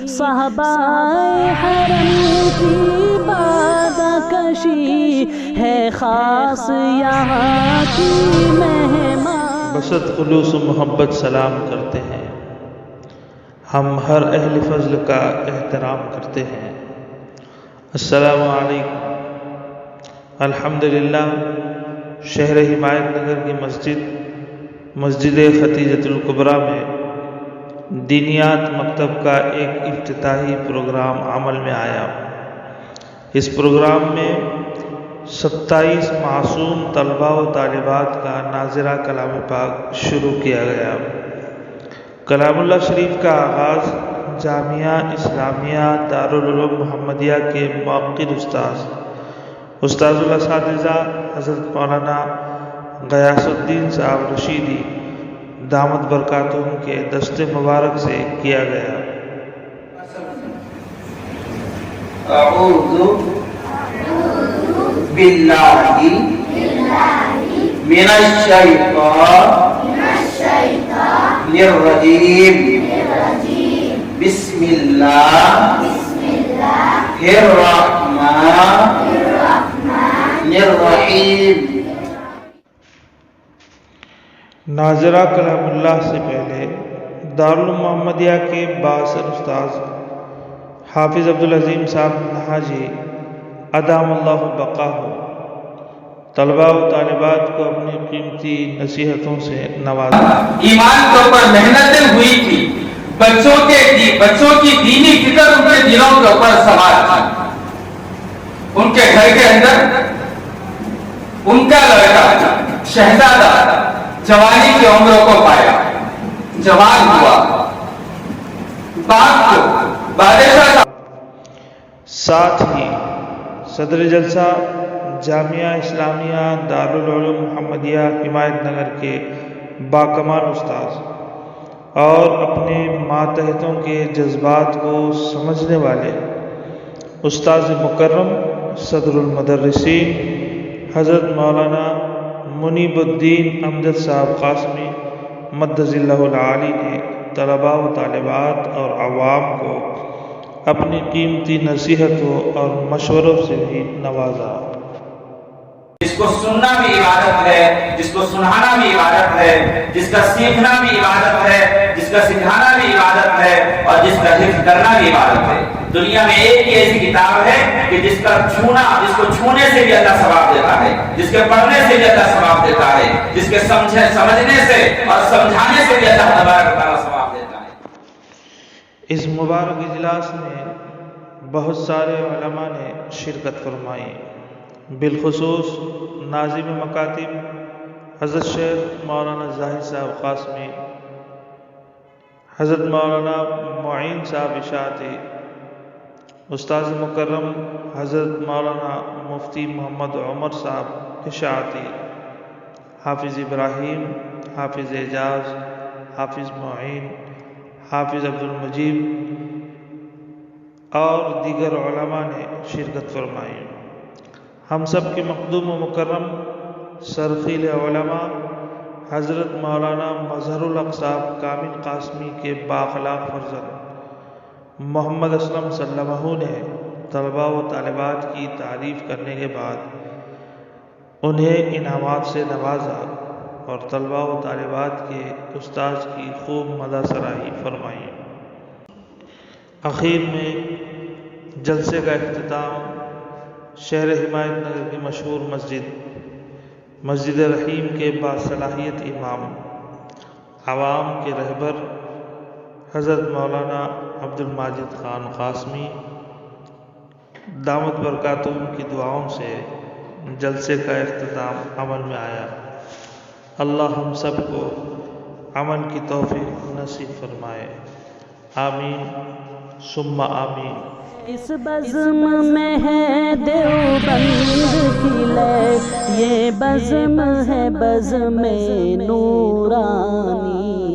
صحابہ حرم کی بادکشی ہے خاص یہاں کی مہمان. بسط خلوص و محبت سلام کرتے ہیں، ہم ہر اہل فضل کا احترام کرتے ہیں. السلام علیکم. الحمدللہ شہر ہمایت نگر کی مسجد ختیجۃ الکبریٰ میں دینیات مکتب کا ایک افتتاحی پروگرام عمل میں آیا. اس پروگرام میں 27 معصوم طلباء و طالبات کا ناظرہ کلام پاک شروع کیا گیا. کلام اللہ شریف کا آغاز جامعہ اسلامیہ دارالعلوم محمدیہ کے موقر استاذ الاساتذہ حضرت مولانا غیاث الدین صاحب رشیدی دامت برکاتہم کے دست مبارک سے کیا گیا. اعوذ باللہ من الشیطان الرجیم. بسم اللہ الرحمن الرحیم. ناظرہ کلام اللہ سے پہلے دارالعلوم محمدیہ کے بااثر استاذ حافظ عبدالعظیم صاحب نہاجی ادام اللہ بقاہ طلباء و طالبات کو اپنی قیمتی نصیحتوں سے نوازا. ایمان کے اوپر محنتیں ہوئی تھی، بچوں کی دینی فکر ان کے دلوں کے اوپر سوار تھی. ان کے گھر کے اندر ان کا لڑکا شہزادہ جوانی کی عمروں کو پایا، جوان ہوا، باپ کو بادشاہ. ساتھ ہی صدر جلسہ جامعہ اسلامیہ دارالعلوم محمدیہ ہمایت نگر کے باکمال استاذ اور اپنے ماتحتوں کے جذبات کو سمجھنے والے استاذ مکرم صدر المدرسین حضرت مولانا منیب الدین امجد صاحب قاسمی مدظ اللہ العالی نے طلباء و طالبات اور عوام کو اپنی قیمتی نصیحتوں اور مشوروں سے بھی نوازا. جس کو سننا بھی عبادت ہے، جس کو سنانا بھی عبادت ہے، جس کا سیکھنا بھی عبادت ہے، جس کا سکھانا بھی عبادت ہے، اور جس کا حفظ کرنا بھی عبادت ہے. دنیا میں ایک ہی ایسی کتاب ہے کہ جس کو چھونے سے بھی اللہ ثواب دیتا ہے، جس کے پڑھنے سے بھی اللہ ثواب دیتا ہے، جس کے سمجھنے سے اور سمجھانے سے بھی اللہ تبارک و تعالیٰ ثواب دیتا ہے. اس مبارک اجلاس میں بہت سارے علماء نے شرکت فرمائی، بالخصوص ناظم مکاتب حضرت شیخ مولانا زاہد صاحب قاسمی، حضرت مولانا معین صاحب اشاعتی، استاذ مکرم حضرت مولانا مفتی محمد عمر صاحب اشاعتی، حافظ ابراہیم، حافظ اعجاز، حافظ معین، حافظ عبدالمجید اور دیگر علماء نے شرکت فرمائی. ہم سب کے مقدوم و مکرم سرخیل علماء حضرت مولانا مظہر الحق صاحب کامل قاسمی کے بااخلاق فرزند محمد اسلم سلمہ نے طلباء و طالبات کی تعریف کرنے کے بعد انہیں انعامات سے نوازا اور طلباء و طالبات کے استاذ کی خوب مدح سرائی فرمائی. اخیر میں جلسے کا اختتام شہر ہمایت نگر کی مشہور مسجد رحیم کے باصلاحیت امام عوام کے رہبر حضرت مولانا عبد الماجد خان قاسمی دامت برکاتہم کی دعاؤں سے جلسے کا اختتام عمل میں آیا. اللہ ہم سب کو عمل کی توفیق نصیب فرمائے. آمین ثم آمین. اس بزم میں ہے دیوبند کی لے، یہ بزم ہے بزم نورانی.